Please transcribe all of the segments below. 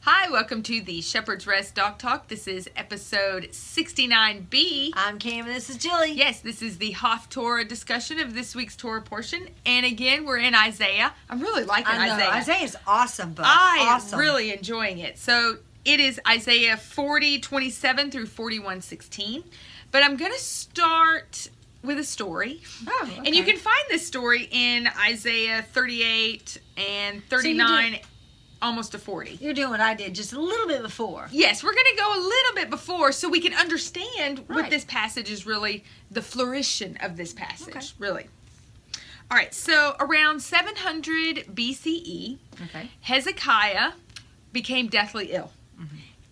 Hi, welcome to the Shepherd's Rest Dog Talk. This is episode 69B. I'm Cam and this is Jilly. Yes, this is the Haftarah discussion of this week's Torah portion. And again, we're in Isaiah. I'm really liking Isaiah. Isaiah's awesome, but I am really enjoying it. So it is Isaiah 40:27 through 41:16. But I'm going to start with a story. Oh, okay. And you can find this story in Isaiah 38 and 39. Almost to 40. You're doing what I did just a little bit before. Yes, we're going to go a little bit before so we can understand what this passage is really, the flourishing of this passage, really. All right, so around 700 BCE, Hezekiah became deathly ill.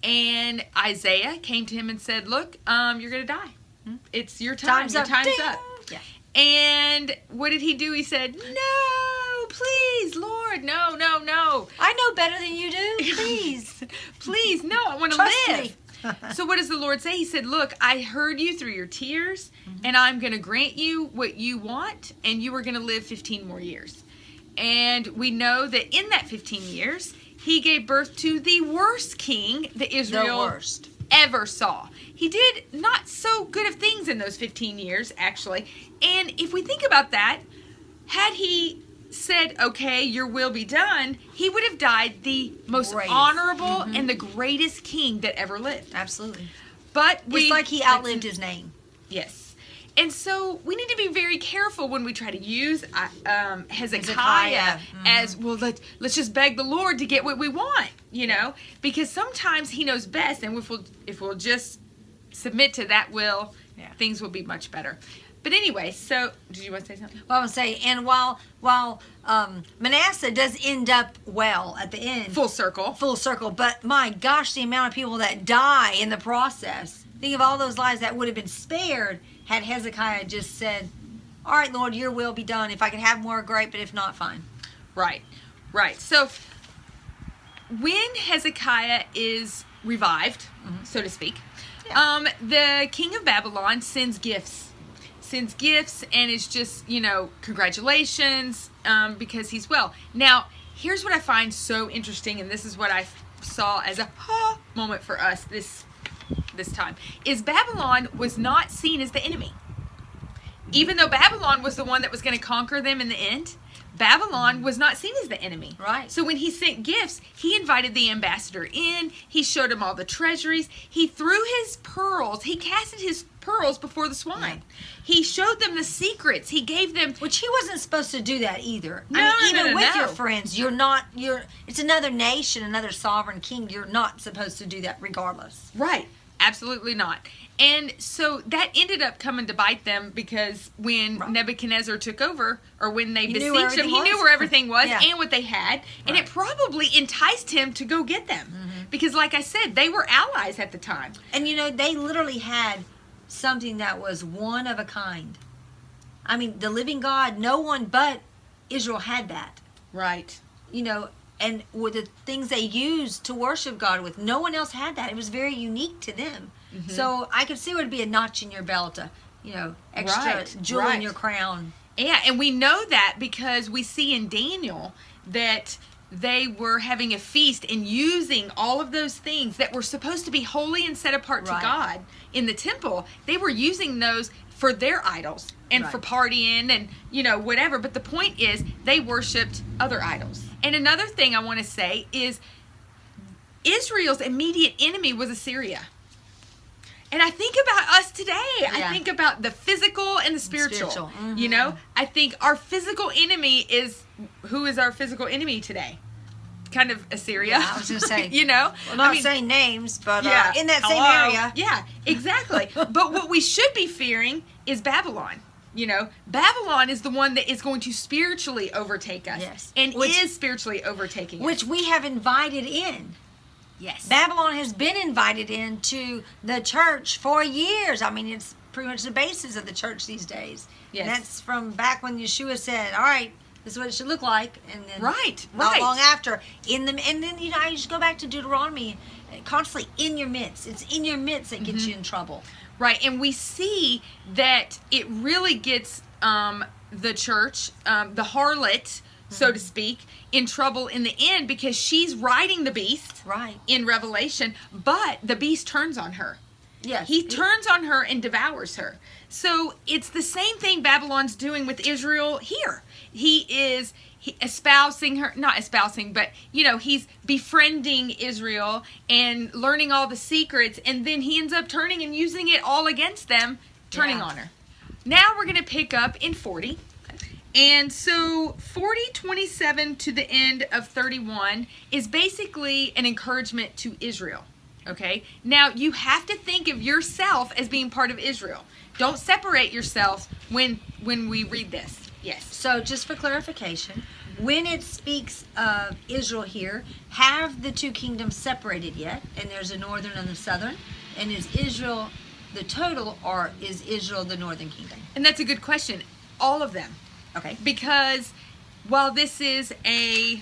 And Isaiah came to him and said, look, you're going to die. It's your time. Your time's up. Yeah. And what did he do? He said, no, please, Lord, no. I know better than you do. Please. Please, no, I want to live. So what does the Lord say? He said, look, I heard you through your tears, and I'm going to grant you what you want, and you are going to live 15 more years. And we know that in that 15 years, he gave birth to the worst king that Israel ever saw. He did not so good of things in those 15 years, actually. And if we think about that, had he said, okay, your will be done, he would have died the most honorable and the greatest king that ever lived. Absolutely. But it's like he outlived his name. Yes. And so we need to be very careful when we try to use Hezekiah as, well, let's just beg the Lord to get what we want, you know, because sometimes he knows best, and if we'll just submit to that will, things will be much better. But anyway, so did you want to say something? Well, I would say, and while Manasseh does end up well at the end, full circle, but my gosh, the amount of people that die in the process. Think of all those lives that would have been spared had Hezekiah just said, all right, Lord, your will be done. If I could have more, great, but if not, fine. Right. So when Hezekiah is revived, so to speak, the king of Babylon sends gifts, and it's just, congratulations, because he's well. Now, here's what I find so interesting, and this is what I saw as a moment for us this time, is Babylon was not seen as the enemy. Even though Babylon was the one that was going to conquer them in the end, Babylon was not seen as the enemy. Right. So when he sent gifts, he invited the ambassador in. He showed him all the treasuries. He threw his pearls. He casted his pearls before the swine. He showed them the secrets. He gave them... Which he wasn't supposed to do that either. No, even with your friends, it's another nation, another sovereign king. You're not supposed to do that regardless. Right. Absolutely not. And so that ended up coming to bite them, because when Nebuchadnezzar took over, or when they besieged him, he knew where everything was and what they had. And it probably enticed him to go get them. Because like I said, they were allies at the time. And they literally had something that was one of a kind. I mean, the living God, no one but Israel had that. Right. And with the things they used to worship God with, no one else had that. It was very unique to them. So I could see it would be a notch in your belt, extra jewel in your crown. Yeah, and we know that because we see in Daniel that they were having a feast and using all of those things that were supposed to be holy and set apart to God in the temple. They were using those for their idols and for partying and, whatever. But the point is, they worshipped other idols. And another thing I want to say is Israel's immediate enemy was Assyria. And I think about us today. I think about the physical and the spiritual. I think our physical enemy who is our physical enemy today? Kind of Assyria. Yeah, I was going to say. Well, not saying names, but in that same area. Yeah, exactly. But what we should be fearing is Babylon. Babylon is the one that is going to spiritually overtake us. Yes. And is spiritually overtaking us. Which we have invited in. Yes. Babylon has been invited into the church for years. I mean, it's pretty much the basis of the church these days. Yes. And that's from back when Yeshua said, all right, this is what it should look like. And then not long after. And then, I just go back to Deuteronomy, constantly in your midst. It's in your midst that gets you in trouble. Right, and we see that it really gets the church, the harlot, so to speak, in trouble in the end because she's riding the beast in Revelation, but the beast turns on her. Yes. He turns on her and devours her. So it's the same thing Babylon's doing with Israel here. He is espousing her, not espousing, but, he's befriending Israel and learning all the secrets, and then he ends up turning and using it all against them, turning on her. Now we're going to pick up in 40. And so 40:27 to the end of 31 is basically an encouragement to Israel. Okay? Now you have to think of yourself as being part of Israel. Don't separate yourself when we read this. Yes. So just for clarification, when it speaks of Israel here, have the two kingdoms separated yet? And there's a northern and the southern? And is Israel the total, or is Israel the northern kingdom? And that's a good question. All of them. Okay. Because while this is an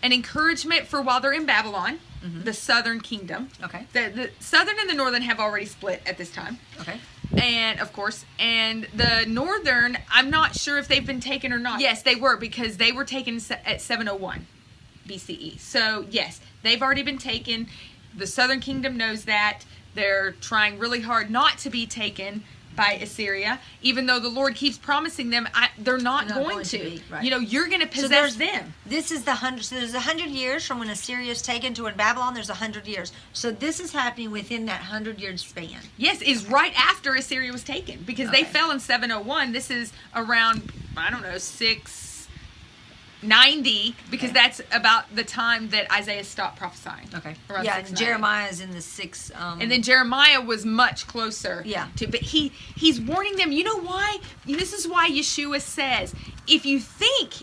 encouragement for while they're in Babylon, the southern kingdom. Okay. The southern and the northern have already split at this time. Okay. And of course, and the northern, I'm not sure if they've been taken or not. Yes, they were, because they were taken at 701 BCE. So yes, they've already been taken. The southern kingdom knows that. They're trying really hard not to be taken by Assyria, even though the Lord keeps promising them they're not going to. Be, right. You're going to possess them. This is the 100. So there's 100 years from when Assyria is taken to when Babylon. There's 100 years. So this is happening within that 100-year span. Yes, is right after Assyria was taken, because they fell in 701. This is around 690, because that's about the time that Isaiah stopped prophesying. Okay. Around yeah, and Jeremiah is in the 6. And then Jeremiah was much closer. Yeah. But he's warning them. You know why? This is why Yeshua says, if you think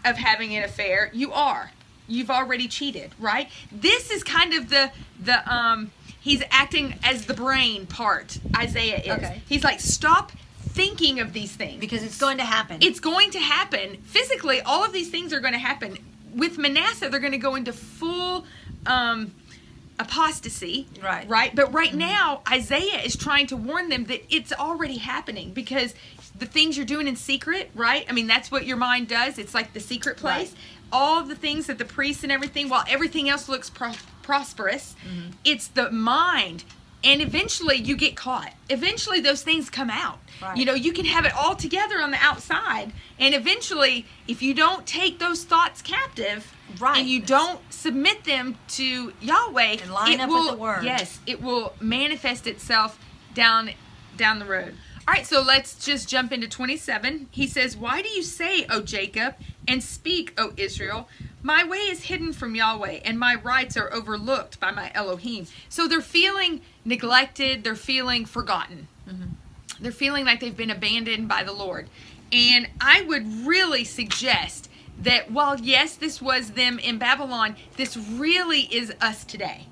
of having an affair, you've already cheated, right? This is kind of the he's acting as the brain part. Isaiah is. Okay. He's like, stop thinking of these things, because it's going to happen. It's going to happen physically. All of these things are going to happen. With Manasseh, they're going to go into full apostasy, right? But right now, Isaiah is trying to warn them that it's already happening, because the things you're doing in secret, right? I mean, that's what your mind does. It's like the secret place. Right. All of the things that the priests and everything, while everything else looks prosperous, it's the mind. And eventually you get caught. Eventually those things come out. Right. You can have it all together on the outside. And eventually, if you don't take those thoughts captive, and you don't submit them to Yahweh, and line up with the word. Yes, it will manifest itself down the road. All right, so let's just jump into 27. He says, why do you say, O Jacob, and speak, O Israel? My way is hidden from Yahweh, and my rights are overlooked by my Elohim. So they're feeling neglected. They're feeling forgotten. They're feeling like they've been abandoned by the Lord. And I would really suggest that while, yes, this was them in Babylon, this really is us today.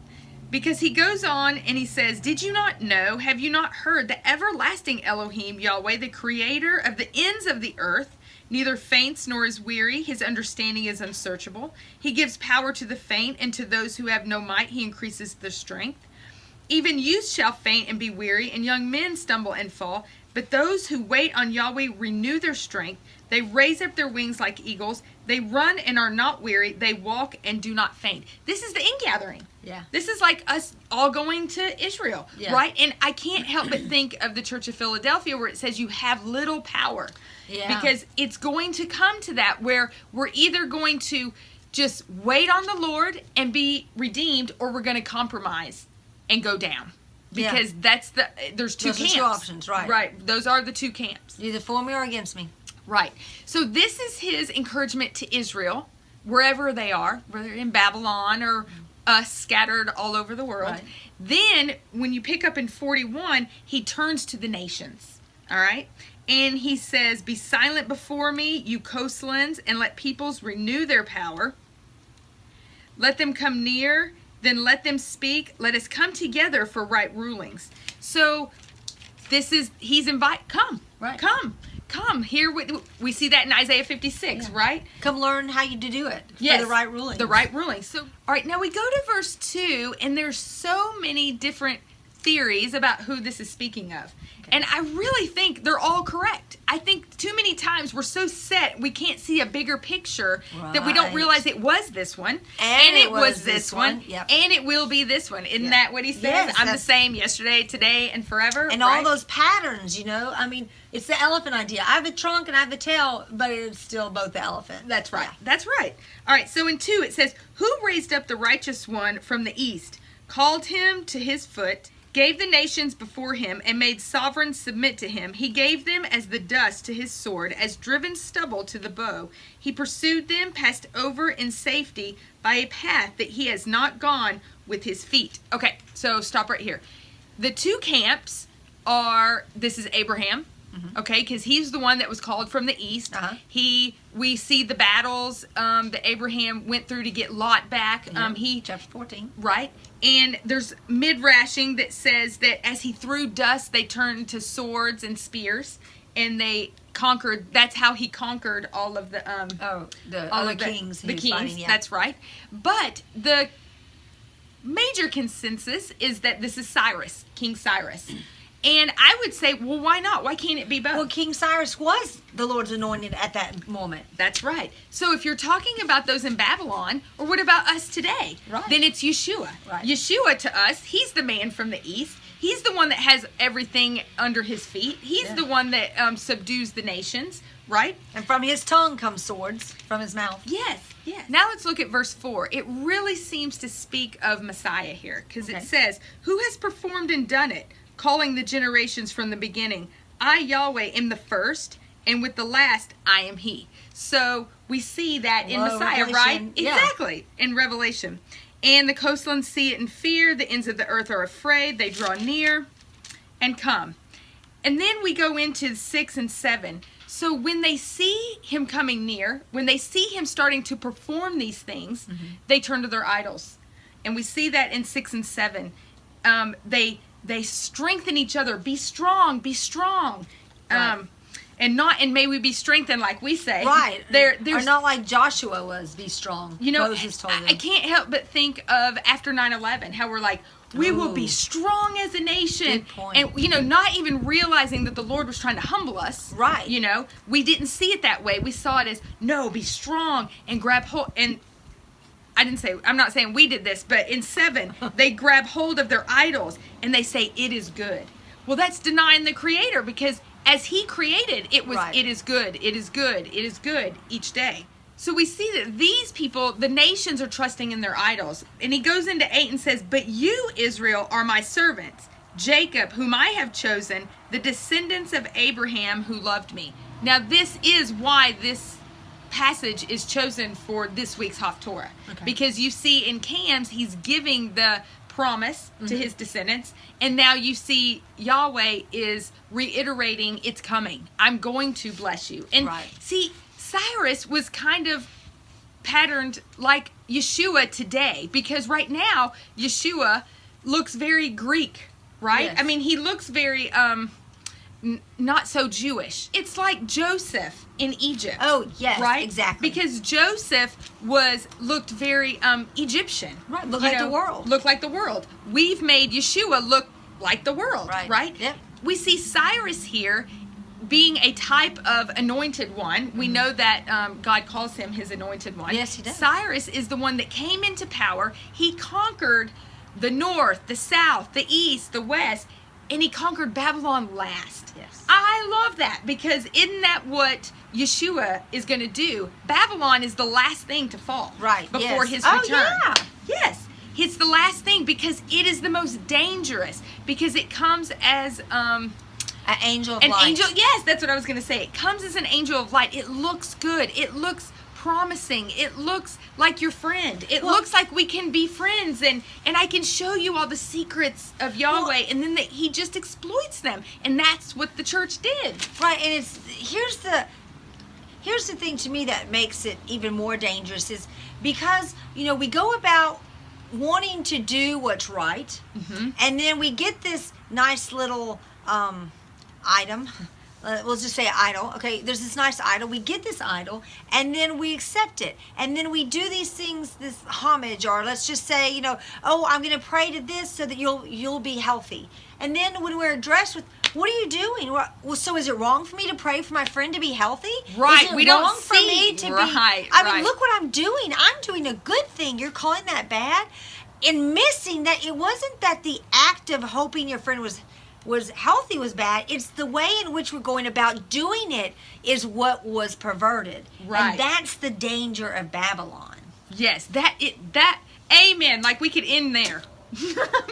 Because he goes on and he says, did you not know, have you not heard, the everlasting Elohim, Yahweh, the creator of the ends of the earth, neither faints nor is weary. His understanding is unsearchable. He gives power to the faint, and to those who have no might he increases their strength. Even youth shall faint and be weary, and young men stumble and fall. But those who wait on Yahweh renew their strength. They raise up their wings like eagles. They run and are not weary. They walk and do not faint. This is the ingathering. Yeah. This is like us all going to Israel, right? And I can't help but think of the Church of Philadelphia, where it says you have little power. Yeah. Because it's going to come to that where we're either going to just wait on the Lord and be redeemed, or we're going to compromise and go down. Because there's two camps. Those are two options, right. Right. Those are the two camps. Either for me or against me. Right. So this is his encouragement to Israel, wherever they are, whether in Babylon or us scattered all over the world. Right. Then, when you pick up in 41, he turns to the nations. All right? And he says, be silent before me, you coastlands, and let peoples renew their power. Let them come near, then let them speak. Let us come together for right rulings. So, he's come. Right. Come. Here we see that in Isaiah 56, right? Come learn how you do it. Yes, for the right ruling. The right ruling. So, all right, now we go to verse 2, and there's so many different theories about who this is speaking of. And I really think they're all correct. I think too many times we're so set we can't see a bigger picture that we don't realize it was this one. And it was this one. Yep. And it will be this one. Isn't that what he says? Yes, I'm the same yesterday, today, and forever. And all those patterns, I mean, it's the elephant idea. I have a trunk and I have a tail, but it's still both the elephant. That's right. Yeah. That's right. All right, so in 2 it says, who raised up the righteous one from the east, called him to his foot, gave the nations before him, and made sovereigns submit to him. He gave them as the dust to his sword, as driven stubble to the bow. He pursued them, passed over in safety by a path that he has not gone with his feet. Okay, so stop right here. The 2 camps are, this is Abraham, okay, because he's the one that was called from the east. We see the battles that Abraham went through to get Lot back. Chapter 14. Right. And there's midrashing that says that as he threw dust, they turned to swords and spears, and they conquered. That's how he conquered all of the kings. The kings. Fighting, That's right. But the major consensus is that this is Cyrus, King Cyrus. And I would say, well, why not? Why can't it be both? Well, King Cyrus was the Lord's anointed at that moment. That's right. So if you're talking about those in Babylon, or what about us today? Right. Then it's Yeshua. Right. Yeshua to us, he's the man from the east. He's the one that has everything under his feet. He's the one that subdues the nations, right? And from his tongue come swords, from his mouth. Yes. Yes. Now let's look at verse 4. It really seems to speak of Messiah here, because it says, who has performed and done it, calling the generations from the beginning? I, Yahweh, am the first, and with the last I am he. So we see that in Messiah, right? Yeah. Exactly, in Revelation. And the coastlands see it in fear. The ends of the earth are afraid. They draw near and come. And then we go into 6 and 7. So when they see him coming near, when they see him starting to perform these things, they turn to their idols. And we see that in 6 and 7. They strengthen each other. Be strong, be strong. Right. And may we be strengthened, like we say. Right. Or not like Joshua was, be strong. Moses told them. I can't help but think of after 9/11, how we're like, we will be strong as a nation. Good point. And, not even realizing that the Lord was trying to humble us. Right. We didn't see it that way. We saw it as, no, be strong and grab hold. And I'm not saying we did this, but in 7, they grab hold of their idols and they say, it is good. Well, that's denying the Creator, because as he created, it was, it is good, it is good, it is good each day. So we see that these people, the nations, are trusting in their idols. And he goes into 8 and says, but you, Israel, are my servants, Jacob, whom I have chosen, the descendants of Abraham who loved me. Now this is why this passage is chosen for this week's Haftarah. Because you see in Cam's, he's giving the promise to his descendants, and now you see Yahweh is reiterating, it's coming. I'm going to bless you. And see, Cyrus was kind of patterned like Yeshua today, because right now Yeshua looks very Greek, right? Yes. I mean, he looks very not so Jewish. It's like Joseph in Egypt. Oh, yes, right? exactly. Because Joseph looked very Egyptian. Right, looked like the world. Looked like the world. We've made Yeshua look like the world, right? Yep. We see Cyrus here being a type of anointed one. We know that God calls him his anointed one. Yes, he does. Cyrus is the one that came into power. He conquered the north, the south, the east, the west, and he conquered Babylon last. Yes. I love that, because isn't that what Yeshua is going to do? Babylon is the last thing to fall. Right. Before his return. return. Yeah. Yes. It's the last thing, because it is the most dangerous, because it comes as an angel of light. Angel, yes, that's what I was going to say. It comes as an angel of light. It looks good. It looks promising. It looks like your friend. It looks like we can be friends, and I can show you all the secrets of Yahweh, and then he just exploits them, and that's what the church did. Right, and here's the thing to me that makes it even more dangerous is because we go about wanting to do what's right, and then we get this nice little item we'll just say idol. Okay, there's this nice idol. We get this idol, and then we accept it, and then we do these things, this homage, or let's just say, oh, I'm going to pray to this so that you'll be healthy. And then when we're addressed with, what are you doing? Well, so is it wrong for me to pray for my friend to be healthy? Right. Is it we don't wrong see. For me to right. be? I mean, look what I'm doing. I'm doing a good thing. You're calling that bad, and missing that it wasn't that the act of hoping your friend was healthy was bad. It's the way in which we're going about doing it is what was perverted. Right. And that's the danger of Babylon. Yes, that amen. Like we could end there.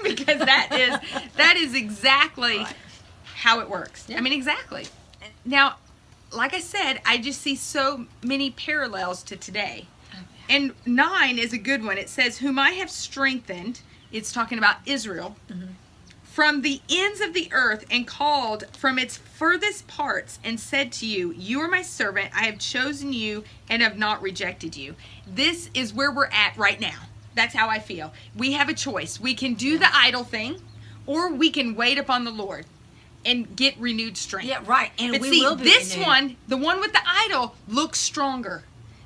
Because that is exactly how it works. Yeah. I mean, exactly. Now, like I said, I just see so many parallels to today. Okay. And 9 is a good one. It says, whom I have strengthened. It's talking about Israel. Mm-hmm. From the ends of the earth, and called from its furthest parts, and said to you, you are my servant, I have chosen you, and have not rejected you. This is where we're at right now. That's how I feel. We have a choice. We can do the idol thing, or we can wait upon the Lord and get renewed strength. Yeah, right. And but we see, will be this renewed. one, the one with the idol, looks stronger.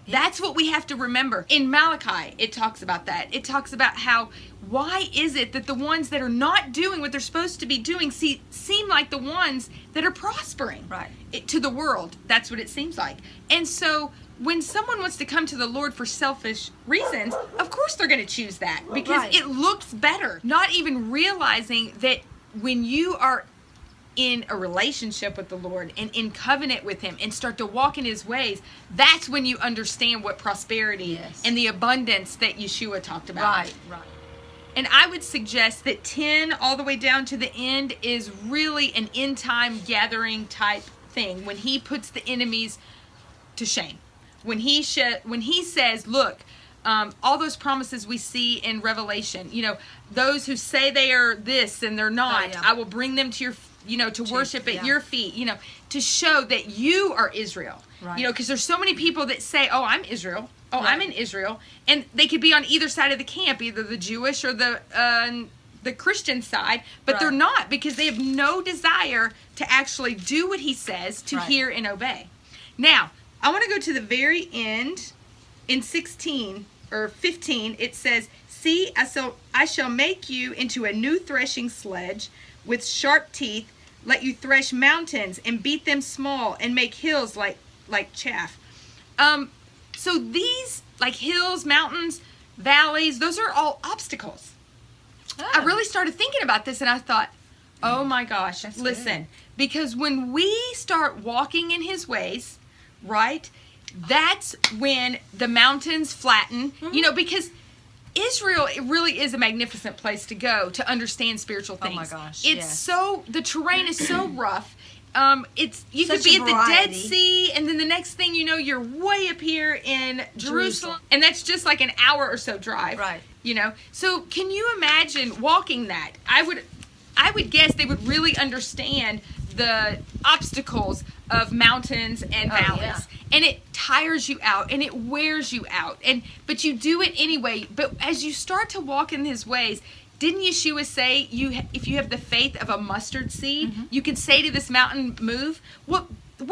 That's what we have to remember. In Malachi, it talks about that. It talks about how, why is it that the ones that are not doing what they're supposed to be doing seem like the ones that are prospering? Right. To the world. That's what it seems like. And so when someone wants to come to the Lord for selfish reasons, of course they're going to choose that because it looks better. Not even realizing that when you are in a relationship with the Lord and in covenant with Him and start to walk in His ways, that's when you understand what prosperity and the abundance that Yeshua talked about. Right. And I would suggest that 10 all the way down to the end is really an end time gathering type thing when He puts the enemies to shame. When he says, look, all those promises we see in Revelation, those who say they are this and they're not, I will bring them to your to worship at your feet, to show that you are Israel. Right. Because there's so many people that say, oh, I'm Israel. Oh, I'm in Israel. And they could be on either side of the camp, either the Jewish or the Christian side, but they're not, because they have no desire to actually do what He says, to hear and obey. Now, I want to go to the very end. In 16 or 15, it says, see, I shall make you into a new threshing sledge with sharp teeth, let you thresh mountains and beat them small and make hills like chaff. So these, like hills, mountains, valleys, those are all obstacles. Oh. I really started thinking about this and I thought, oh my gosh, listen. Good. Because when we start walking in His ways, right, that's when the mountains flatten, because Israel, it really is a magnificent place to go to understand spiritual things. Oh my gosh. The terrain is so rough. You could be at the Dead Sea, and then the next thing you know, you're way up here in Jerusalem. And that's just like an hour or so drive. Right. So can you imagine walking that? I would guess they would really understand the obstacles of mountains and valleys. Yeah. And it tires you out and it wears you out. But you do it anyway. But as you start to walk in His ways, didn't Yeshua say if you have the faith of a mustard seed, you can say to this mountain, move? What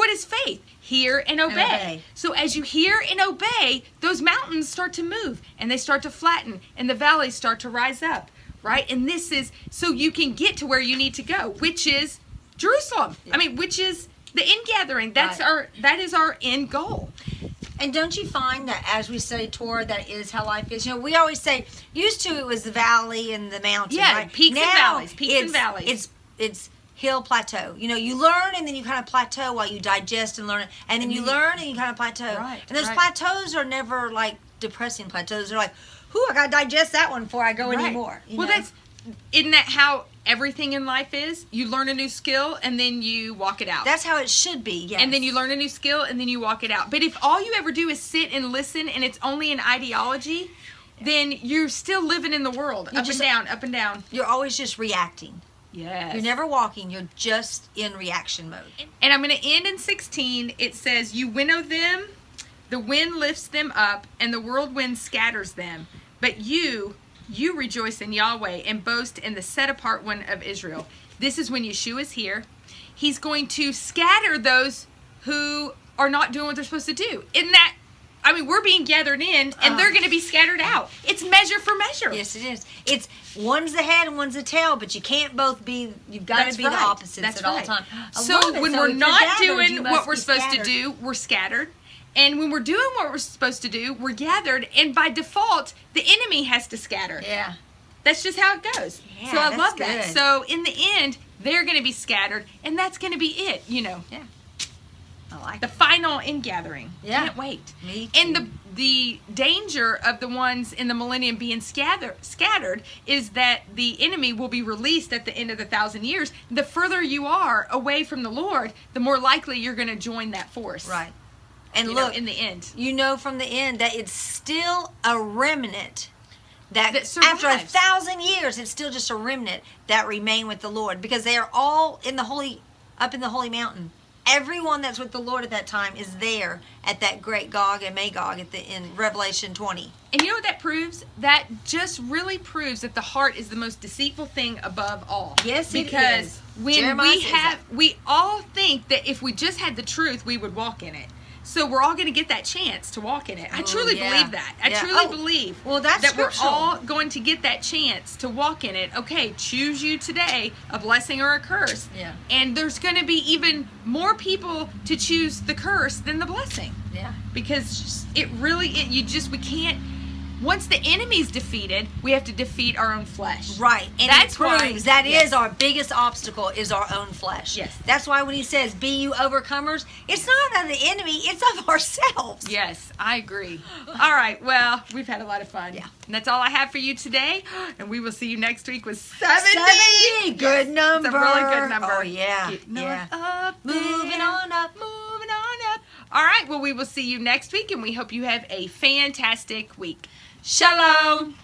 is faith? Hear and obey. So as you hear and obey, those mountains start to move and they start to flatten and the valleys start to rise up, right? And this is so you can get to where you need to go, which is Jerusalem. Yeah. Which is the ingathering. That is our end goal. And don't you find that as we study Torah, that is how life is? We always say, used to it was the valley and the mountain, right? Peaks and valleys. It's hill plateau. You learn and then you kind of plateau while you digest and learn it. And then you learn and you kind of plateau. Right, and those plateaus are never like depressing plateaus. They're like, I got to digest that one before I go anymore. Isn't that how everything in life is? You learn a new skill and then you walk it out. That's how it should be, yes. And then you learn a new skill and then you walk it out. But if all you ever do is sit and listen and it's only an ideology, then you're still living in the world, up and down. You're always just reacting. Yes. You're never walking. You're just in reaction mode. And I'm going to end in 16. It says, you winnow them, the wind lifts them up, and the whirlwind scatters them. But you rejoice in Yahweh and boast in the set-apart one of Israel. This is when Yeshua is here. he's going to scatter those who are not doing what they're supposed to do. In that, I mean, we're being gathered in, and they're going to be scattered out. It's measure for measure. Yes, it is. It's one's the head and one's the tail, but you can't both be. You've got to be the opposites at all times. So when we're not doing what we're supposed to do, we're scattered. And when we're doing what we're supposed to do, we're gathered. And by default, the enemy has to scatter. Yeah. That's just how it goes. Yeah, so I love good. that. So in the end, they're going to be scattered, and that's going to be it, you know. Yeah. I like the final ingathering. Yeah. Can't wait. Me too. And the danger of the ones in the millennium being scattered is that the enemy will be released at the end of the 1,000 years. The further you are away from the Lord, the more likely you're going to join that force. Right. And you look, know, in the end, you know from the end that it's still a remnant that survives. after 1,000 years, it's still just a remnant that remain with the Lord, because they are all in the up in the holy mountain. Everyone that's with the Lord at that time is there at that great Gog and Magog in Revelation 20. And you know what that proves? That just really proves that the heart is the most deceitful thing above all. Yes, because it is. When Jeremiah we all think that if we just had the truth, we would walk in it. So we're all going to get that chance to walk in it. I truly believe that. I truly believe that we're all going to get that chance to walk in it. Okay, choose you today, a blessing or a curse. Yeah. And there's going to be even more people to choose the curse than the blessing. Yeah. Because we can't. Once the enemy's defeated, we have to defeat our own flesh. Right. And that's it proves that is our biggest obstacle is our own flesh. Yes. That's why when he says, be you overcomers, it's not of the enemy, it's of ourselves. Yes, I agree. All right, well, we've had a lot of fun. Yeah. And that's all I have for you today. And we will see you next week with 70. 70. Good number. It's a really good number. Oh, yeah. Moving on up. Moving on up. All right, well, we will see you next week, and we hope you have a fantastic week. Shalom.